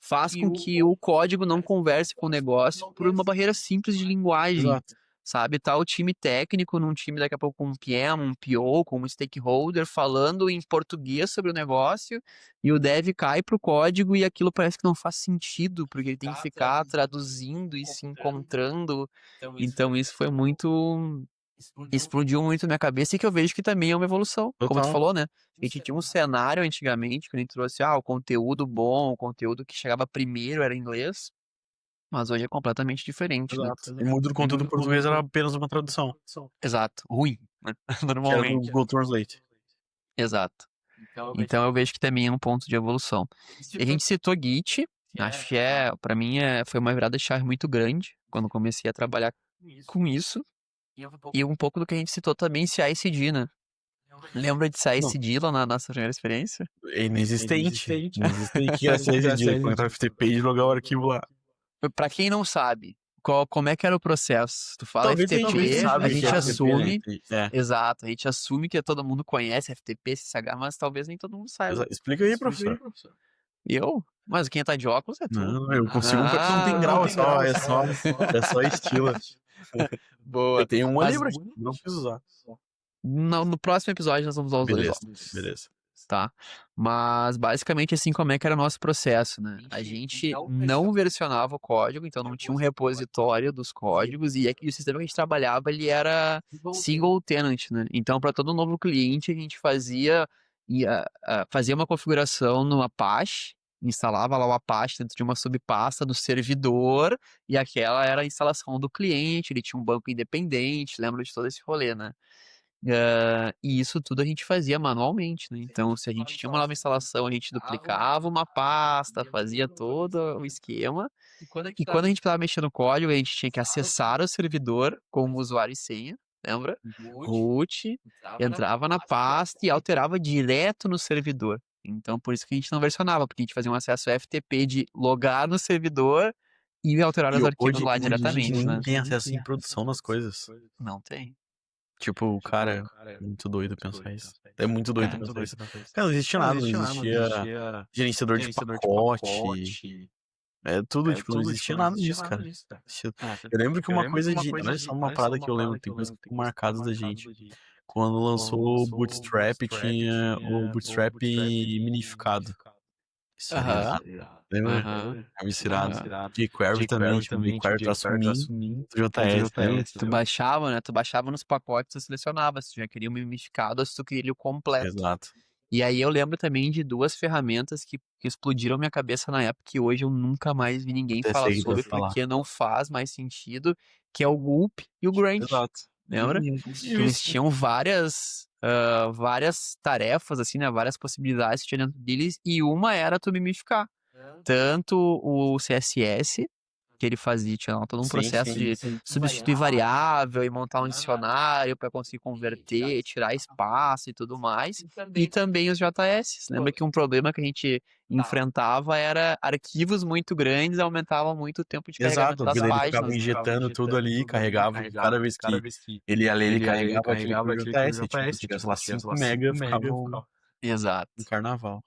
faz com que o código não converse com o negócio por uma barreira simples de linguagem. Exato. Sabe, tá o time técnico num time daqui a pouco com um PM, um PO, com um stakeholder falando em português sobre o negócio e o dev cai pro código e aquilo parece que não faz sentido, porque ele tem que ficar traduzindo e se encontrando. Então isso foi muito... explodiu muito minha cabeça e que eu vejo que também é uma evolução, como tu Total. falou, né? A gente tinha um cenário antigamente que a gente trouxe, o conteúdo bom, o conteúdo que chegava primeiro era inglês. Mas hoje é completamente diferente, né? Exato. E muito do conteúdo português era apenas uma tradução. Exato. Ruim, né? Que era do Normalmente. Google Translate. Exato. Então eu vejo que também é um ponto de evolução. E a gente citou Git, acho que pra mim foi uma virada de chave muito grande quando comecei a trabalhar com isso. E um pouco do que a gente citou também, CI/CD, né? Lembra de CI/CD lá na nossa primeira experiência? É inexistente. Inexistente que era CI/CD. Quando eu FTP e jogar o arquivo lá. Pra quem não sabe, como é que era o processo? Tu fala Talvez a gente nem FTP, sabe a o que gente é FTP, assume, né? exato, a gente assume que todo mundo conhece FTP, SSH, mas talvez nem todo mundo saiba. Explica aí, professor. Eu? Mas quem tá de óculos é tu. Não, eu consigo, não tem grau, é só estilo. Boa. Eu tenho um Mas livro aqui, não preciso usar. no próximo episódio nós vamos usar os dois Beleza, óculos. beleza. Tá? Mas basicamente assim como é que era o nosso processo, né? A gente não versionava o código, então não tinha um repositório dos códigos e o sistema que a gente trabalhava ele era single tenant, né? Então para todo novo cliente a gente fazia uma configuração no Apache, instalava lá o Apache dentro de uma subpasta do servidor e aquela era a instalação do cliente, ele tinha um banco independente, lembra de todo esse rolê, né? E isso tudo a gente fazia manualmente, né? Então, se a gente tinha uma nova instalação, a gente duplicava uma pasta, fazia todo o esquema. E quando a gente estava mexendo no código, a gente tinha que acessar o servidor com o usuário e senha, lembra? Root, entrava na pasta e alterava direto no servidor. Então, por isso que a gente não versionava, porque a gente fazia um acesso FTP de logar no servidor e alterar os arquivos lá Hoje a gente diretamente, nem né? tem acesso em produção nas coisas. Não tem. Tipo, cara, é muito doido pensar isso. É muito doido pensar isso. Cara, não existia nada, não existia gerenciador de pacote. É tudo, tipo, não existia nada disso, cara. Eu lembro que uma coisa de. Olha só uma parada que eu lembro, tem coisas que ficam marcadas da gente. Quando lançou o Bootstrap, tinha o Bootstrap minificado. Isso aí, Aham. lembra? Aham. Misturado. Aham. jQuery também, tipo, jQuery traço min, JS, lembra? Tu baixava, né? Tu baixava nos pacotes, tu selecionava se tu já queria o mimificado ou se tu queria ele o completo. Exato. E aí eu lembro também de duas ferramentas que explodiram minha cabeça na época que hoje eu nunca mais vi ninguém Até falar sei que tu vai sobre falar. porque não faz mais sentido, que é o Gulp e o Grunt. Exato. Lembra? Que eles tinham várias tarefas, assim, né? Várias possibilidades que tinha dentro deles e uma era tu mimificar. Tanto o CSS, que ele fazia, tinha lá todo um processo de substituir variável e montar um dicionário para conseguir converter, tirar espaço e tudo mais. E também os JS. Lembra que um problema que a gente enfrentava era arquivos muito grandes aumentavam muito o tempo de carregamento Exato, das porque daí ele ficava páginas. injetando tudo ali, carregava, cada vez que ele ia ler, ele carregava aquele por JS, tipo, se tivesse lá 5 mega, ficava um Exato, carnaval.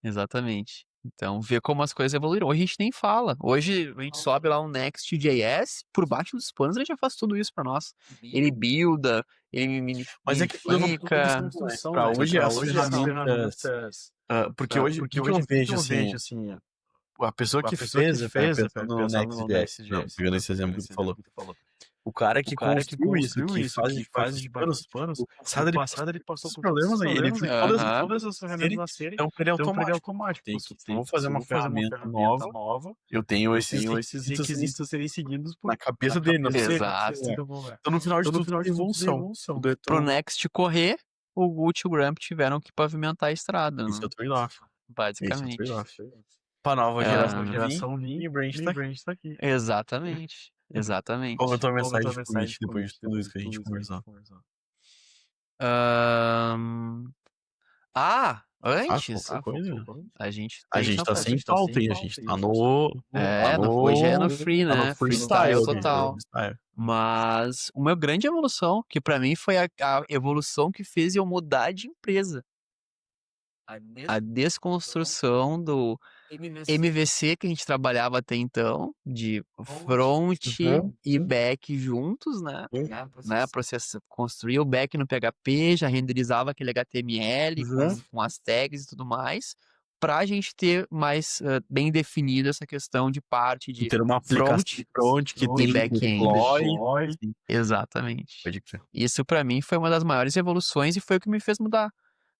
exatamente. Então, vê como as coisas evoluíram. Hoje a gente nem fala. Hoje a gente sobe lá um Next.js, por baixo dos panos ele já faz tudo isso pra nós. Ele builda, ele Mas é que tudo é uma minifica. construção, né? Pra hoje as ferramentas... porque hoje, o que eu vejo, assim, a pessoa que fez, pensando no Next.js, não, pegando esse exemplo que tu falou, o cara que construiu isso, que faz debaixo dos panos, o passado ele passou por problemas aí, ele fez todas as ferramentas nascerem, então pra ele é automático. Tem que, vou fazer uma ferramenta nova, eu tenho esses requisitos serem seguidos na cabeça dele, não sei. Exato. Então no final de tudo é evolução. Pro Next correr, o Gucci e o Grump tiveram que pavimentar a estrada, Isso é né? o trade-off. Basicamente. Pra nova geração vir, e Branch tá aqui. Exatamente. Exatamente. Qual é a tua mensagem pro Branch depois de tudo isso que a gente conversou? Antes, qualquer coisa. a gente tá sem pauta, hein? A gente tá no... hoje é no free, tá né? no freestyle total. Mas uma grande evolução, que pra mim foi a evolução que fez eu mudar de empresa. A desconstrução do MVC que a gente trabalhava até então, de front e back juntos, né? Construía o back no PHP, já renderizava aquele HTML com as tags e tudo mais, pra gente ter mais bem definida essa questão de parte de ter uma front que tem back-end. deploy. Exatamente. Pode crer. Isso pra mim foi uma das maiores evoluções e foi o que me fez mudar.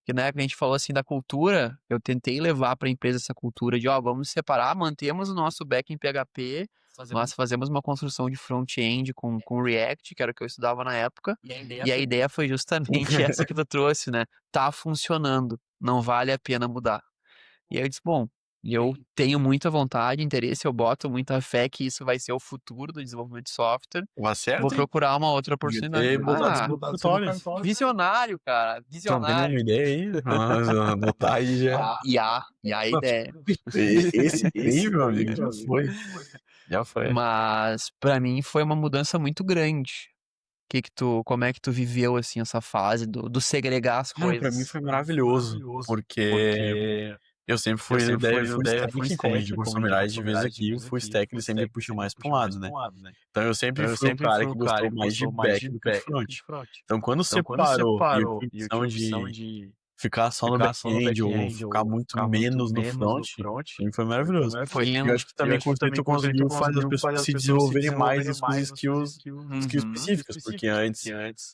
Porque na época a gente falou assim da cultura, eu tentei levar para a empresa essa cultura de, vamos separar, mantemos o nosso back em PHP, nós fazemos uma construção de front-end com React, que era o que eu estudava na época, e a ideia foi justamente essa que tu trouxe, né? Tá funcionando, não vale a pena mudar. E aí eu disse, bom, E eu tenho muita vontade, interesse, eu boto muita fé que isso vai ser o futuro do desenvolvimento de software. Vou Vou certo, hein? procurar uma outra Devia oportunidade. ter botado Ah, isso no cartório. visionário, cara. Tu não tem nenhuma Visionário. ideia aí? Mas anotar aí já. E a ideia. Esse trem, meu amigo, já foi. Já foi. Mas pra mim foi uma mudança muito grande. Como é que tu viveu assim essa fase do segregar as Cara, pra mim coisas? foi maravilhoso, porque eu sempre fui o ideia full stack, como a gente conversou milhares de vezes aqui, o full stack ele sempre puxa mais pra um lado, né? Então eu sempre fui o cara que gostou mais de back do que de front. Então quando separou e eu tinha a opção de ficar só no back-end ou ficar muito menos no front, pra mim foi maravilhoso. Foi E lindo. eu acho que também com o tempo conseguiu fazer as pessoas se desenvolverem mais as suas skills específicas, porque antes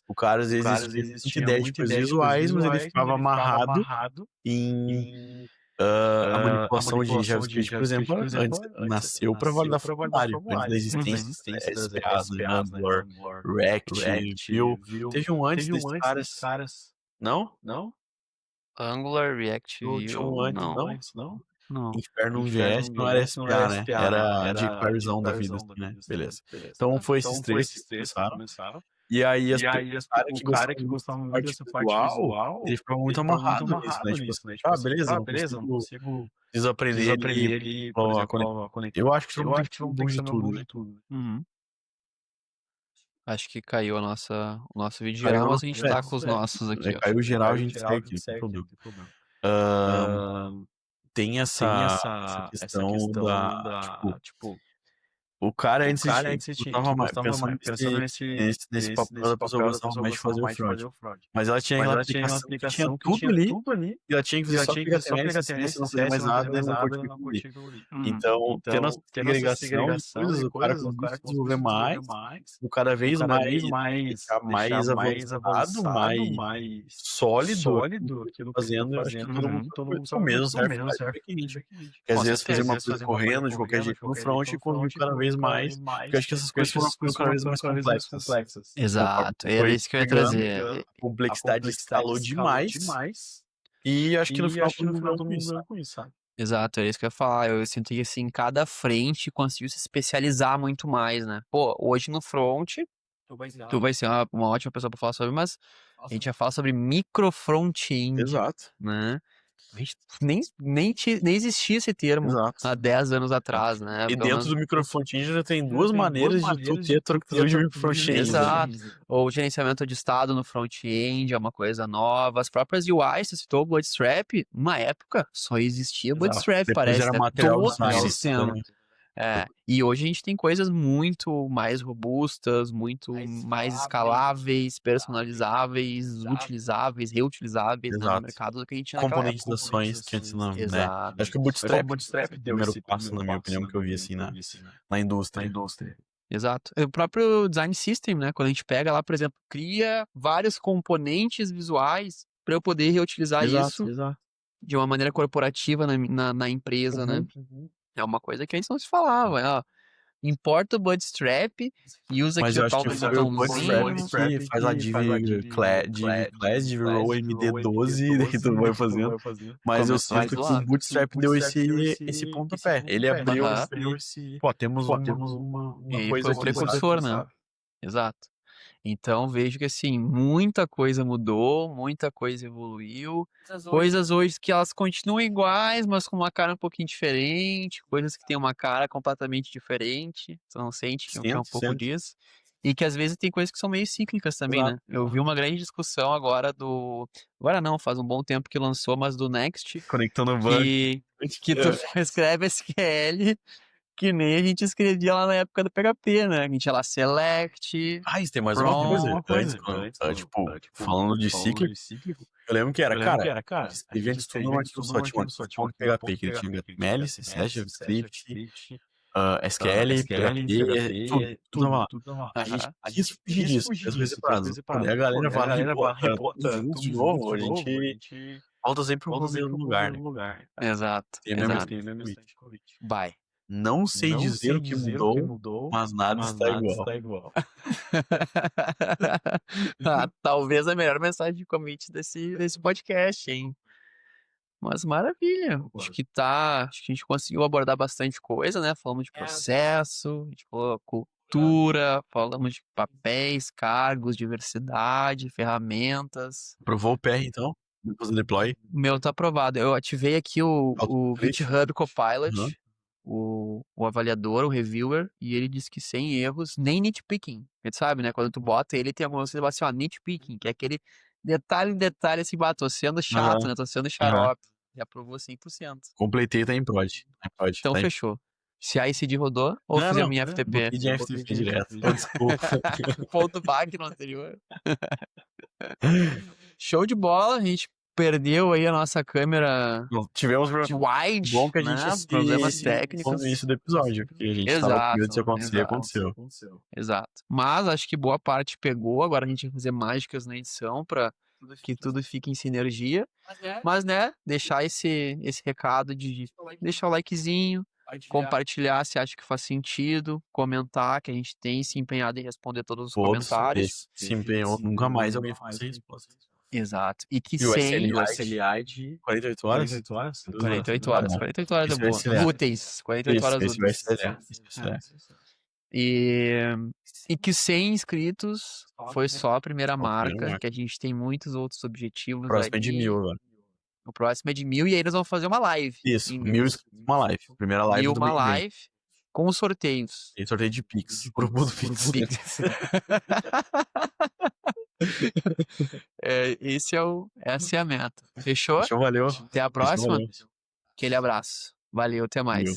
o cara às vezes tinha muita ideia de coisas visuais, mas ele ficava amarrado em a manipulação de JavaScript, por exemplo, antes nasceu para validar formulário, antes da existência das SPAs, né, Angular, React, Vue. Teve um antes desses caras. Não? Angular, React, Tinha um Vue, antes, não? não. Inferno.js não era SPA, né? Era jQueryzão da vida, assim, né? Beleza. Então foi esses três que começaram. E aí o cara que gostava muito dessa parte visual, ele ficava muito amarrado nisso, né? Tipo assim, beleza, não consigo desaprender ali, por exemplo, a conectar. Eu acho que todo mundo tem que ser um bom de tudo, né? Uhum. Acho que caiu o nosso vídeo Caiu geral, o mas a gente tá com os nosso- nossos aqui, ó. Caiu geral, a gente segue aqui, não tem problema. Tem essa questão da, tipo, o cara antes gostava mais, nesse papel da pessoa gostava mais de fazer o front. Mas ela tinha aquela aplicação que tinha tudo ali, e ela tinha que fazer só HTML, CSS, não fazer mais nada, e não curtir aquilo ali. Então, tendo essa segregação de coisas, o cara conseguiu se desenvolver mais, o cada vez mais ficar mais avançado, mais sólido, aquilo que ele tá fazendo, eu acho que todo mundo o mesmo serve para o back-end. Porque às vezes fazer uma coisa correndo de qualquer jeito no front e conseguir cada vez mais, porque eu acho que essas coisas foram ficando cada vez mais complexas. Exato, era Foi isso que eu ia pegando, trazer. a complexidade escalou demais, e acho que no final todo mundo ganhou com isso, sabe? Exato, é isso que eu ia falar. Eu sinto que assim, cada frente conseguiu se especializar muito mais, né? Pô, hoje no front, tu vai ser uma ótima pessoa pra falar sobre, mas a gente já fala sobre micro front-end, Exato. né? A gente nem existia esse termo Exato. há 10 anos atrás, né? E Pelo dentro menos- do microfrontend já tem duas maneiras de tu ter trocação de microfrontend. Exato. Ou gerenciamento de estado no front-end é uma coisa nova. As próprias UIs, você citou o Bootstrap, uma época só existia Bootstrap, Depois parece, era né? material Todo design o sistema. também. E hoje a gente tem coisas muito mais robustas, muito mais escaláveis, personalizáveis, utilizáveis, reutilizáveis, né, no Exato. mercado do que a gente tinha naquela época. Componentizações que antes não, né? Exato. Acho que o Bootstrap foi o primeiro passo, na minha opinião, que eu vi assim na indústria. Exato. O próprio design system, né? Quando a gente pega lá, por exemplo, cria vários componentes visuais para eu poder reutilizar isso de uma maneira corporativa na empresa, né? É uma coisa que antes não se falava, ó. Importa o Bootstrap e usa Mas aqui eu o acho tal que do foi o botãozinho. Bootstrap que faz a class, div row MD12, e daí tu vai fazendo. Mas eu Começou sinto que lá. o Bootstrap deu esse pontapé. Ele abriu Aham. pô, temos uma E coisa foi o aqui, precursor, sabe? né? Exato. Então vejo que assim, muita coisa mudou, muita coisa evoluiu. Coisas hoje que elas continuam iguais, mas com uma cara um pouquinho diferente, coisas que têm uma cara completamente diferente. Você não sente que é um pouco Sinto. disso. E que às vezes tem coisas que são meio cíclicas também, né? Eu vi uma grande discussão agora Agora não, faz um bom tempo que lançou, mas do Next, Conectando o banco. que tu escreve SQL que nem a gente escrevia lá na época do PHP, né? A gente ia lá select. Isso tem mais From- uma coisa. Tipo, falando de cíclico, eu lembro que era, cara, escrevia antes tudo num arquivo só, tinha um arquivo ponto PHP, que ele tinha HTML, CSS, JavaScript, SQL, PHP, tudo lá. A gente quis fugir disso, as vezes separadas. Daí a galera vai e rebota tudo de novo, a gente volta sempre pro mesmo lugar, né? Exato. Tem a mesma Vai. Não sei dizer o que mudou, mas nada está igual. Talvez a melhor mensagem de commit desse podcast, hein? Mas maravilha. Acho que a gente conseguiu abordar bastante coisa, né? Falamos de processo, a gente falou cultura, falamos de papéis, cargos, diversidade, ferramentas. Aprovou o PR, então? Depois do deploy? O meu tá aprovado. Eu ativei aqui o Autocomplete? GitHub Copilot, Uhum. o avaliador, o reviewer, e ele diz que sem erros, nem nitpicking. A gente sabe, né? Quando tu bota ele, tem algumas coisas assim, ó, nitpicking, que é aquele detalhe em detalhe, assim, tô sendo chato, Aham. né? Tô sendo Aham. xarope. E aprovou 100%. Completei, tá em prod. Tá em prod. Então Tá em... fechou. Se a ICD rodou, ou Não, fizemos não. em FTP? Botei de FTP direto. Pô, desculpa. Ponto back no anterior. Show de bola, a gente perdeu aí a nossa câmera Tivemos de wide, bom que a né? gente Problemas se técnicos. no início do episódio, porque a gente tava com medo de acontecer e aconteceu. Exato. Mas acho que boa parte pegou, agora a gente vai fazer mágicas na edição pra que tudo fique em sinergia. Mas, né, deixar esse recado de deixar o likezinho, compartilhar se acha que faz sentido, comentar, que a gente tem se empenhado em responder todos os comentários. Se empenhou, nunca mais alguém ficou sem resposta. Exato. E que E o sem... SLI de 48 horas? 48 horas. 48 horas é Esse boa. vai SLA. Úteis. 48 horas Esse vai úteis. SLA. E que 100 inscritos foi só a primeira marca, marca. que a gente tem muitos outros objetivos. O próximo é de 1000 agora. O próximo é de 1000 e aí eles vão fazer uma live. Isso, 1000 inscritos, uma live. Primeira live do uma Big Man. live com sorteios. E sorteio de Pix. Grupo do Pix. Essa é a meta. Fechou? Valeu. Até a próxima. Aquele abraço. Valeu, até mais.